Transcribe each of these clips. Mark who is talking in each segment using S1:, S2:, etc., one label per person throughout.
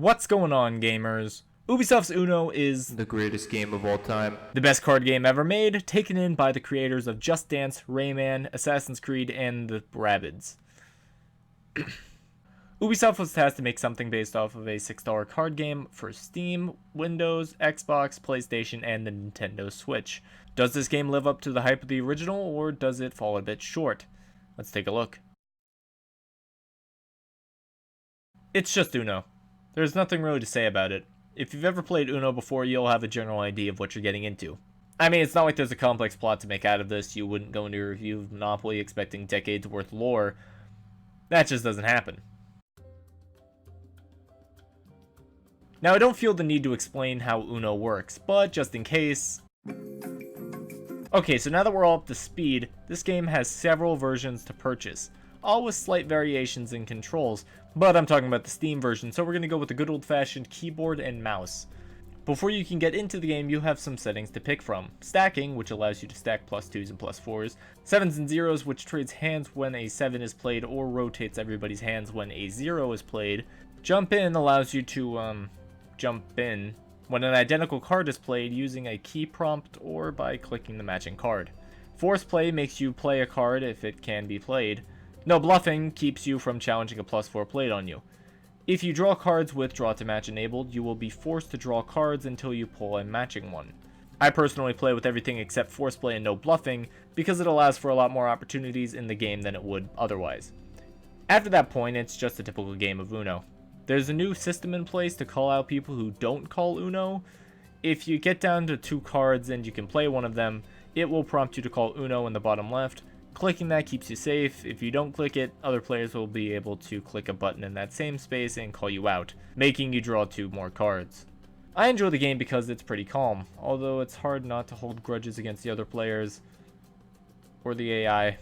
S1: What's going on, gamers? Ubisoft's Uno is
S2: the greatest game of all time.
S1: the best card game ever made, taken in by the creators of Just Dance, Rayman, Assassin's Creed, and the Rabbids. Ubisoft was tasked to make something based off of a $6 card game for Steam, Windows, Xbox, PlayStation, and the Nintendo Switch. Does this game live up to the hype of the original, or does it fall a bit short? Let's take a look. It's just Uno. There's nothing really to say about it. If you've ever played Uno before, you'll have a general idea of what you're getting into. I mean, it's not like there's a complex plot to make out of this. You wouldn't go into a review of Monopoly expecting decades worth lore. That just doesn't happen. Now, I don't feel the need to explain how Uno works, but just in case... Okay, so now that we're all up to speed, this game has several versions to purchase, all with slight variations in controls, but I'm talking about the Steam version, so we're going to go with the good old-fashioned keyboard and mouse. Before you can get into the game, you have some settings to pick from. Stacking, which allows you to stack +2s and +4s. 7s and 0s, which trades hands when a 7 is played or rotates everybody's hands when a 0 is played. Jump in allows you to, jump in when an identical card is played using a key prompt or by clicking the matching card. Force play makes you play a card if it can be played. No bluffing keeps you from challenging a +4 played on you. If you draw cards with draw to match enabled, you will be forced to draw cards until you pull a matching one. I personally play with everything except force play and no bluffing because it allows for a lot more opportunities in the game than it would otherwise. After that point, it's just a typical game of Uno. There's a new system in place to call out people who don't call Uno. If you get down to 2 cards and you can play one of them, it will prompt you to call Uno in the bottom left. Clicking that keeps you safe. If you don't click it, other players will be able to click a button in that same space and call you out, making you draw 2 more cards. I enjoy the game because it's pretty calm, although it's hard not to hold grudges against the other players or the AI.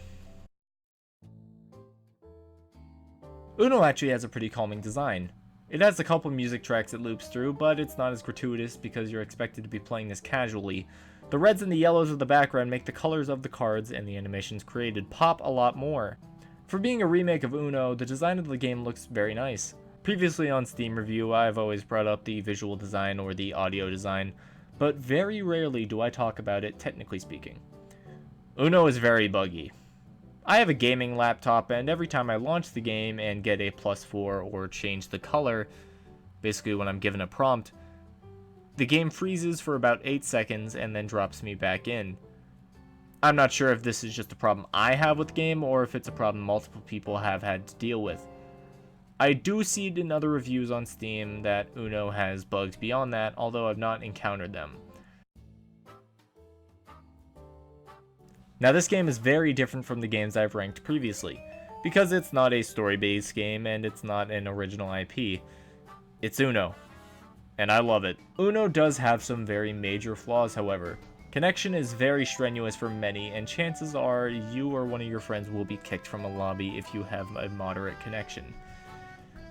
S1: Uno actually has a pretty calming design. It has a couple music tracks it loops through, but it's not as gratuitous because you're expected to be playing this casually. The reds and the yellows of the background make the colors of the cards and the animations created pop a lot more. For being a remake of Uno, the design of the game looks very nice. Previously on Steam Review, I've always brought up the visual design or the audio design, but very rarely do I talk about it technically speaking. Uno is very buggy. I have a gaming laptop, and every time I launch the game and get a +4 or change the color, basically when I'm given a prompt, the game freezes for about 8 seconds and then drops me back in. I'm not sure if this is just a problem I have with the game or if it's a problem multiple people have had to deal with. I do see it in other reviews on Steam that Uno has bugs beyond that, although I've not encountered them. Now this game is very different from the games I've ranked previously, because it's not a story-based game and it's not an original IP. It's Uno, and I love it. Uno does have some very major flaws, however. Connection is very strenuous for many, and chances are you or one of your friends will be kicked from a lobby if you have a moderate connection.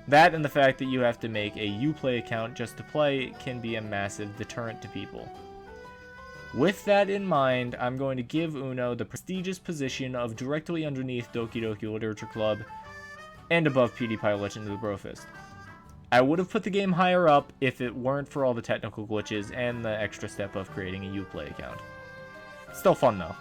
S1: That and the fact that you have to make a Uplay account just to play can be a massive deterrent to people. With that in mind, I'm going to give Uno the prestigious position of directly underneath Doki Doki Literature Club and above PewDiePie Legend of the Brofist. I would have put the game higher up if it weren't for all the technical glitches and the extra step of creating a Uplay account. Still fun though.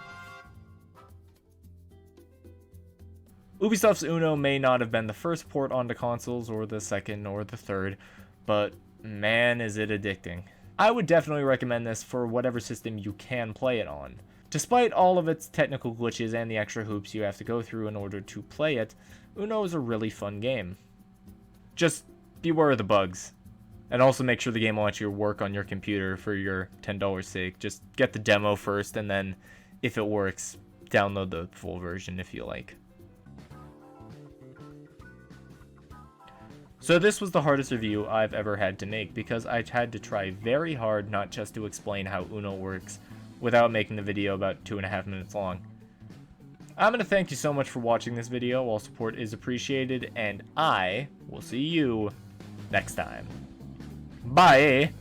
S1: Ubisoft's Uno may not have been the first port onto consoles or the second or the third, but man is it addicting. I would definitely recommend this for whatever system you can play it on. Despite all of its technical glitches and the extra hoops you have to go through in order to play it, Uno is a really fun game. Just beware of the bugs. And also make sure the game will actually work on your computer for your $10 sake. Just get the demo first, and then, if it works, download the full version if you like. So this was the hardest review I've ever had to make because I had to try very hard not just to explain how Uno works without making the video about 2.5 minutes long. I'm going to thank you so much for watching this video. All support is appreciated, and I will see you next time. Bye!